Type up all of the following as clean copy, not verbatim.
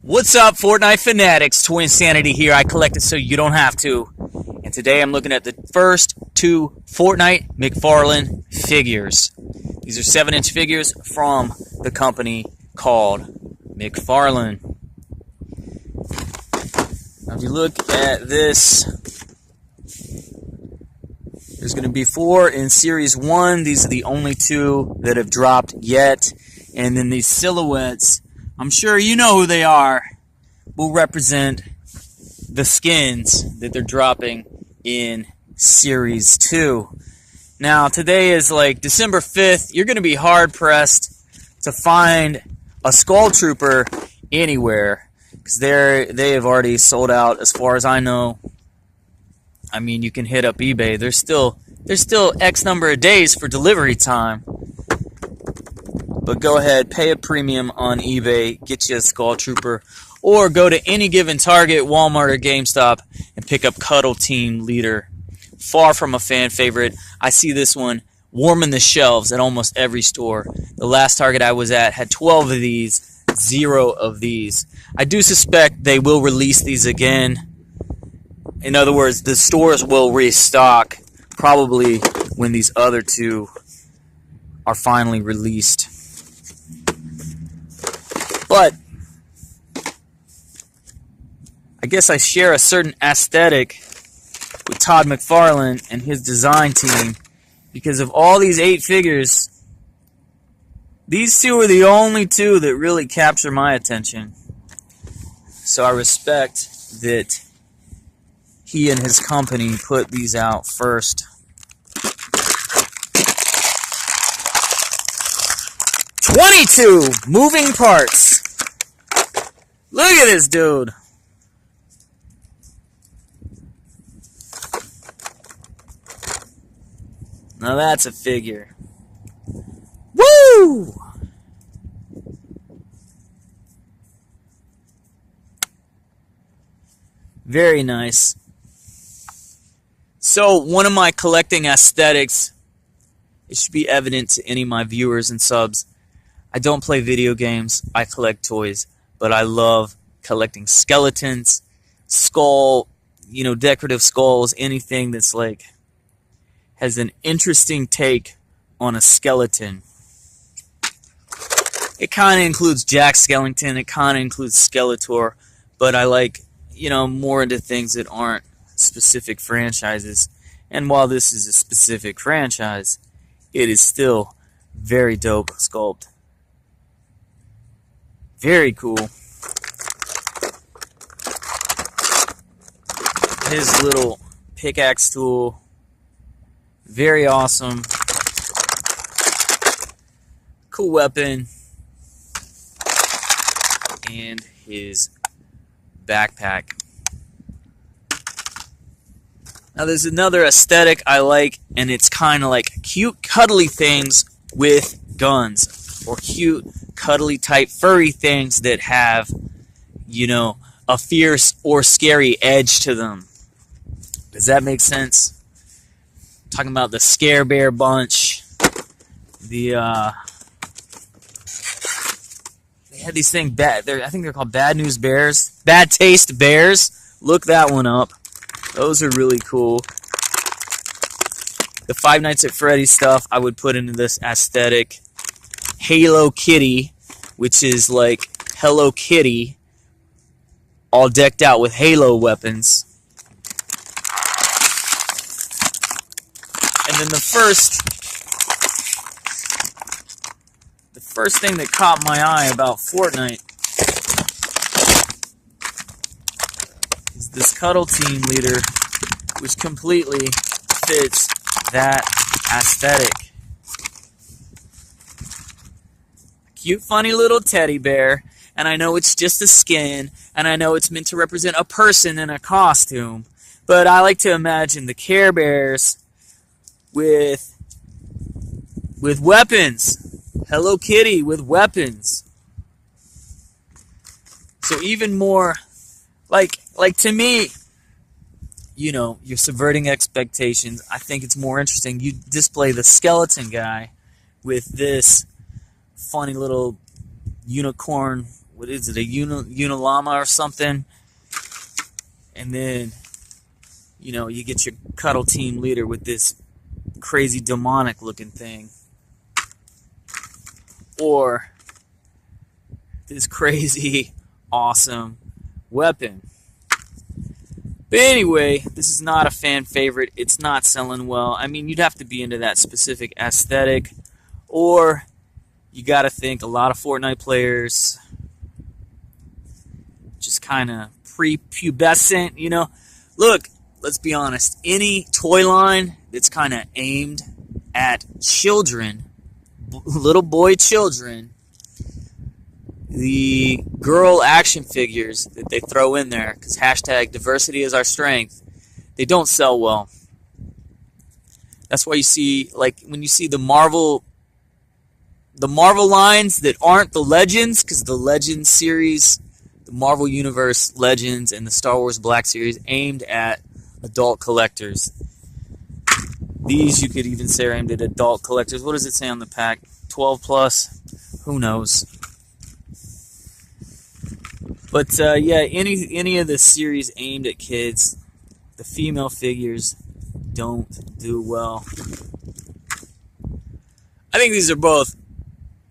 What's up, Fortnite fanatics? Twin Sanity here. I collect it so you don't have to. And today I'm looking at the first two Fortnite McFarlane figures. These are 7-inch figures from the company called McFarlane. Now if you look at this, there's going to be 4 in Series 1. These are the only 2 that have dropped yet. And then these silhouettes, I'm sure you know who they are, will represent the skins that they're dropping in Series 2. Now, today is like December 5th. You're going to be hard-pressed to find a Skull Trooper anywhere because they have already sold out as far as I know. I mean, you can hit up eBay. There's still X number of days for delivery time. But go ahead, pay a premium on eBay, get you a Skull Trooper, or go to any given Target, Walmart, or GameStop and pick up Cuddle Team Leader. Far from a fan favorite. I see this one warming the shelves at almost every store. The last Target I was at had 12 of these, 0 of these. I do suspect they will release these again. In other words, the stores will restock probably when these other 2 are finally released. But I guess I share a certain aesthetic with Todd McFarlane and his design team because of all these 8 figures, these 2 are the only 2 that really capture my attention. So I respect that he and his company put these out first. 22 moving parts. Look at this dude. Now that's a figure. Woo! Very nice. So, one of my collecting aesthetics, it should be evident to any of my viewers and subs. I don't play video games, I collect toys, but I love collecting skeletons, skull, decorative skulls, anything that's like has an interesting take on a skeleton. It kind of includes Jack Skellington, it kind of includes Skeletor, but I like, more into things that aren't specific franchises. And while this is a specific franchise, it is still very dope sculpt. Very cool. His little pickaxe tool. Very awesome. Cool weapon. And his backpack. Now there's another aesthetic I like, and it's kind of like cute cuddly things with guns. Or cute cuddly type furry things that have, a fierce or scary edge to them. Does that make sense? I'm talking about the Scare Bear bunch. They had these things I think they're called Bad News Bears. Bad Taste Bears. Look that one up. Those are really cool. The Five Nights at Freddy's stuff I would put into this aesthetic. Halo Kitty, which is like Hello Kitty, all decked out with Halo weapons. And then the first thing that caught my eye about Fortnite is this Cuddle Team Leader, which completely fits that aesthetic. Cute, funny little teddy bear, and I know it's just a skin, and I know it's meant to represent a person in a costume, but I like to imagine the Care Bears with weapons. Hello Kitty with weapons. So even more, like to me, you're subverting expectations. I think it's more interesting. You display the skeleton guy with this funny little unicorn what is it, a Unilama or something. And then, you know, you get your Cuddle team leader with this crazy demonic looking thing. Or this crazy awesome weapon. But anyway, this is not a fan favorite. It's not selling well. I mean, you'd have to be into that specific aesthetic, or you got to think a lot of Fortnite players just kind of prepubescent, you know. Look, let's be honest. Any toy line that's kind of aimed at children, little boy children, the girl action figures that they throw in there, because hashtag diversity is our strength, they don't sell well. That's why you see, like, when you see the Marvel lines that aren't the Legends, because the Legends series, the Marvel Universe Legends and the Star Wars Black Series aimed at adult collectors. These you could even say are aimed at adult collectors. What does it say on the pack? 12 plus? Who knows? But yeah, any of the series aimed at kids, the female figures don't do well. I think these are both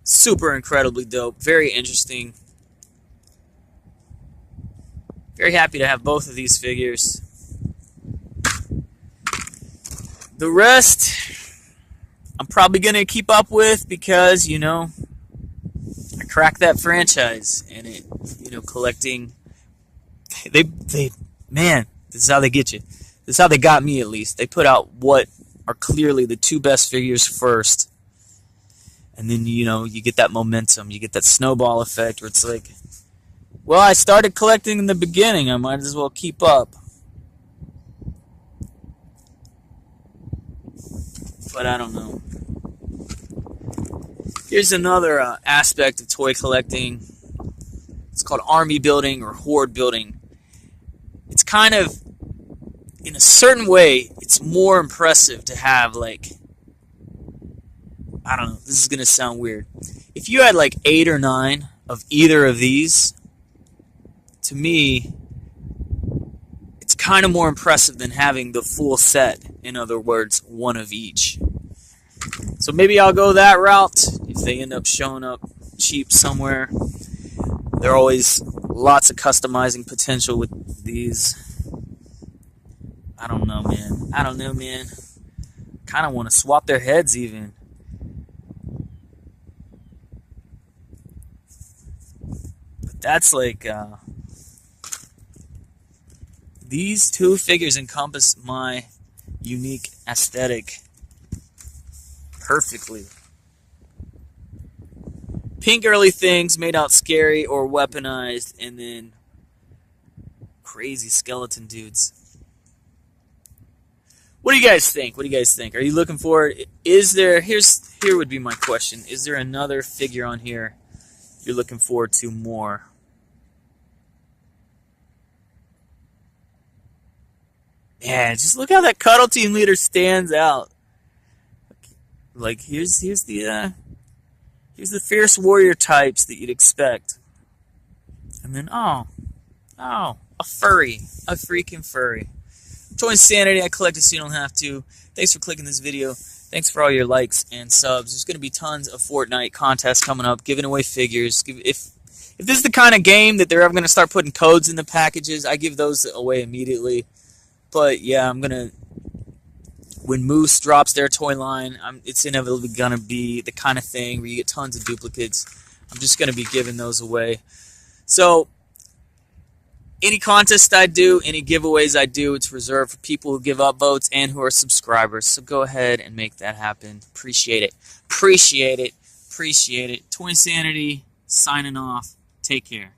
super incredibly dope, very interesting. Very happy to have both of these figures. The rest, I'm probably going to keep up with because, you know, I cracked that franchise and it, you know, collecting. Man, this is how they get you. This is how they got me, at least. They put out what are clearly the two best figures first. And then, you know, you get that momentum. You get that snowball effect where it's like, well, I started collecting in the beginning. I might as well keep up. But I don't know. Here's another aspect of toy collecting. It's called army building or horde building. It's kind of, in a certain way, it's more impressive to have, like, I don't know, this is going to sound weird. If you had like 8 or 9 of either of these, to me, it's kind of more impressive than having the full set. In other words, one of each. So maybe I'll go that route if they end up showing up cheap somewhere. There are always lots of customizing potential with these. I don't know, man. Kind of want to swap their heads even. But that's like, these two figures encompass my unique aesthetic perfectly. Pink early things made out scary or weaponized, and then crazy skeleton dudes. What do you guys think? Are you looking forward? Here would be my question. Is there another figure on here you're looking forward to more? Yeah, just look how that Cuddle team leader stands out. Like, here's the fierce warrior types that you'd expect. And then, a freaking furry. Toy Insanity, I collected so you don't have to. Thanks for clicking this video. Thanks for all your likes and subs. There's going to be tons of Fortnite contests coming up, giving away figures. If this is the kind of game that they're ever going to start putting codes in the packages, I give those away immediately. But yeah, when Moose drops their toy line, it's inevitably going to be the kind of thing where you get tons of duplicates. I'm just going to be giving those away. So, any contest I do, any giveaways I do, it's reserved for people who give up votes and who are subscribers. So go ahead and make that happen. Appreciate it. Toy Insanity, signing off. Take care.